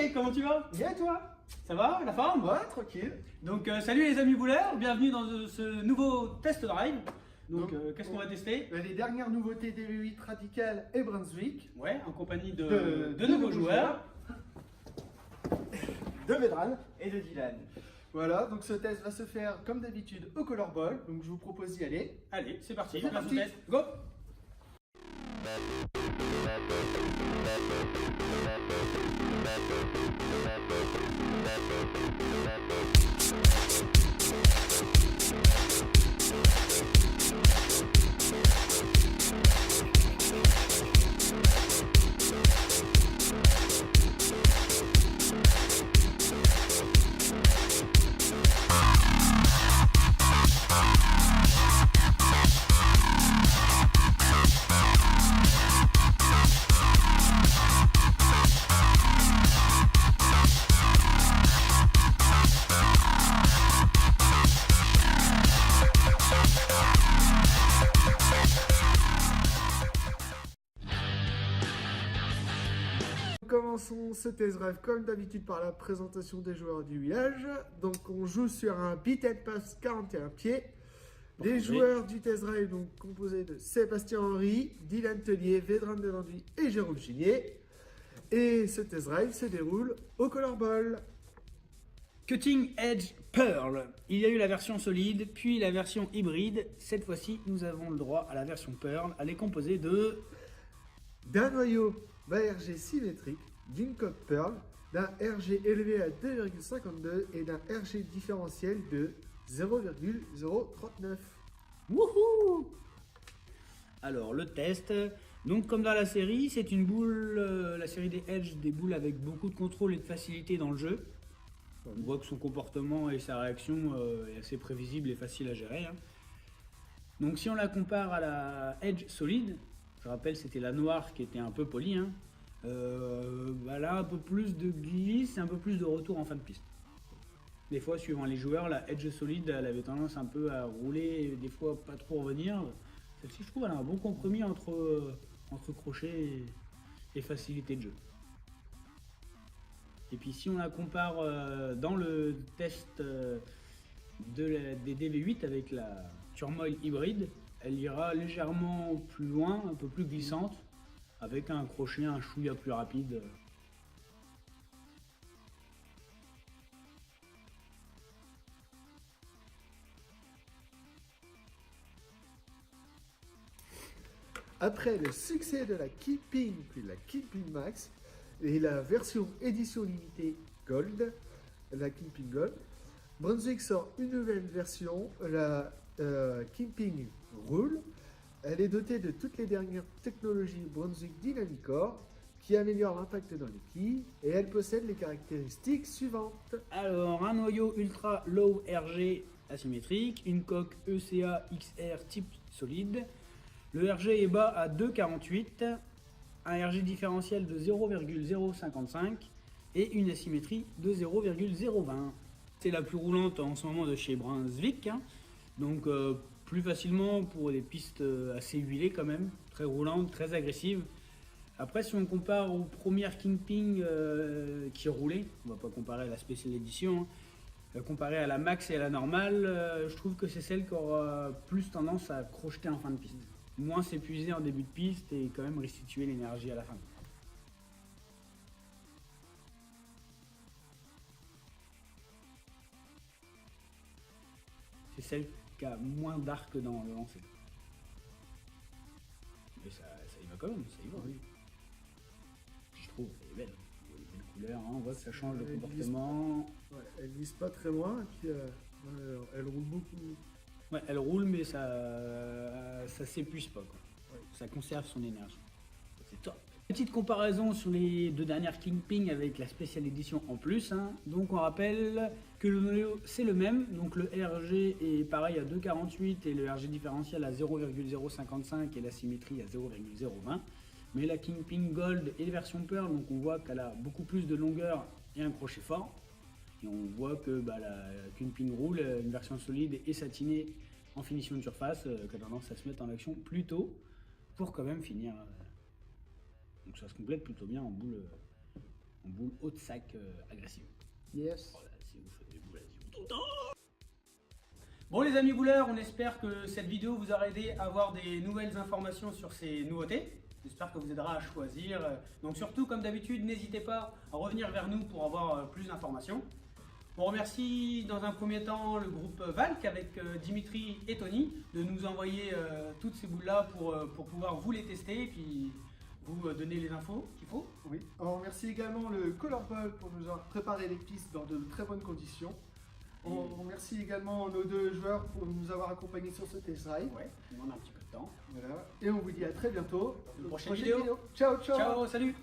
Salut, comment tu vas? Bien toi? Ça va, la forme? Ouais, tranquille. Donc salut les amis bouleurs, bienvenue dans ce nouveau test drive. Donc qu'est-ce qu'on va tester? Les dernières nouveautés DV8 Radical et Brunswick. Ouais, en compagnie de nouveaux joueurs. De Vedran. Et de Dylan. Voilà, donc ce test va se faire comme d'habitude au Color Ball. Donc je vous propose d'y aller. Allez, c'est parti, C'est place au parti. test, go! Commençons ce test drive comme d'habitude par la présentation des joueurs du village. Donc on joue sur un beat and pass 41 pieds. Les joueurs du test drive donc composés de Sébastien Henry, Dylan Tellier, Vedran Delanduy et Jérôme Chinier. Et ce test drive se déroule au Color Ball. Cutting Edge Pearl. Il y a eu la version solide, puis la version hybride. Cette fois-ci, nous avons le droit à la version Pearl. Elle est composée de... D'un noyau RG symétrique, d'une coque Pearl, d'un RG élevé à 2,52 et d'un RG différentiel de 0,039. Wouhou! Alors, le test. Donc, comme dans la série, c'est une boule, la série des Edge, des boules avec beaucoup de contrôle et de facilité dans le jeu. On voit que son comportement et sa réaction est assez prévisible et facile à gérer. Hein. Donc, si on la compare à la Edge solide, je rappelle, c'était la noire qui était un peu polie. Hein. Elle a un peu plus de glisse, un peu plus de retour en fin de piste. Des fois, suivant les joueurs, la Edge solide, elle avait tendance un peu à rouler, et des fois pas trop revenir. Celle-ci, je trouve, elle a un bon compromis entre crochet et facilité de jeu. Et puis, si on la compare dans le test des DV8 avec la Turmoil hybride, elle ira légèrement plus loin, un peu plus glissante, avec un crochet, un chouïa plus rapide. Après le succès de la Keeping puis de la Keeping Max et la version édition limitée Gold, la Keeping Gold, Brunswick sort une nouvelle version, la Keeping Rule. Elle est dotée de toutes les dernières technologies Brunswick Dynamicore qui améliorent l'impact dans les quilles et elle possède les caractéristiques suivantes. Alors, un noyau ultra low RG asymétrique, une coque ECA XR type solide. Le RG est bas à 2,48, un RG différentiel de 0,055 et une asymétrie de 0,020. C'est la plus roulante en ce moment de chez Brunswick, hein. Donc plus facilement pour des pistes assez huilées quand même, très roulantes, très agressives. Après, si on compare aux premières Kingpin qui roulaient, on va pas comparer à la Special Edition, hein, comparé à la Max et à la normale, je trouve que c'est celle qui aura plus tendance à crocheter en fin de piste. Moins s'épuiser en début de piste et quand même restituer l'énergie à la fin. C'est celle qui a moins d'arc dans le lancer. Mais ça y va quand même, ça y va, oui. Je trouve, elle est belle. Il y a des belles couleurs, hein, on voit que ça change de comportement. Ouais, elle glisse pas très loin et puis elle roule beaucoup. Ouais, elle roule, mais ça s'épuise pas, quoi. Ouais. Ça conserve son énergie. C'est top. Petite comparaison sur les deux dernières Kingpin avec la Special Edition en plus. Hein. Donc on rappelle que le noyau c'est le même. Donc le RG est pareil à 2,48 et le RG différentiel à 0,055 et la symétrie à 0,020. Mais la Kingpin Gold et la version Pearl, donc on voit qu'elle a beaucoup plus de longueur et un crochet fort. Et on voit que la Kingpin Rule, une version solide et satinée en finition de surface, qui a tendance à se mettre en action plus tôt pour quand même finir. Donc ça se complète plutôt bien en boule en boule haute sac agressive. Yes. Voilà, si vous faites des boules, allez-y tout le temps. Bon les amis bouleurs, on espère que cette vidéo vous aura aidé à avoir des nouvelles informations sur ces nouveautés. J'espère que vous aidera à choisir. Donc surtout, comme d'habitude, n'hésitez pas à revenir vers nous pour avoir plus d'informations. On remercie dans un premier temps le groupe Valk avec Dimitri et Tony de nous envoyer toutes ces boules-là pour pouvoir vous les tester et puis vous donner les infos qu'il faut. Oui. On remercie également le Colorball pour nous avoir préparé les pistes dans de très bonnes conditions. On remercie également nos deux joueurs pour nous avoir accompagnés sur ce test drive. Ouais, on a un petit peu de temps. Voilà. Et on vous dit à très bientôt Une prochaine vidéo. Ciao, ciao. Ciao, salut.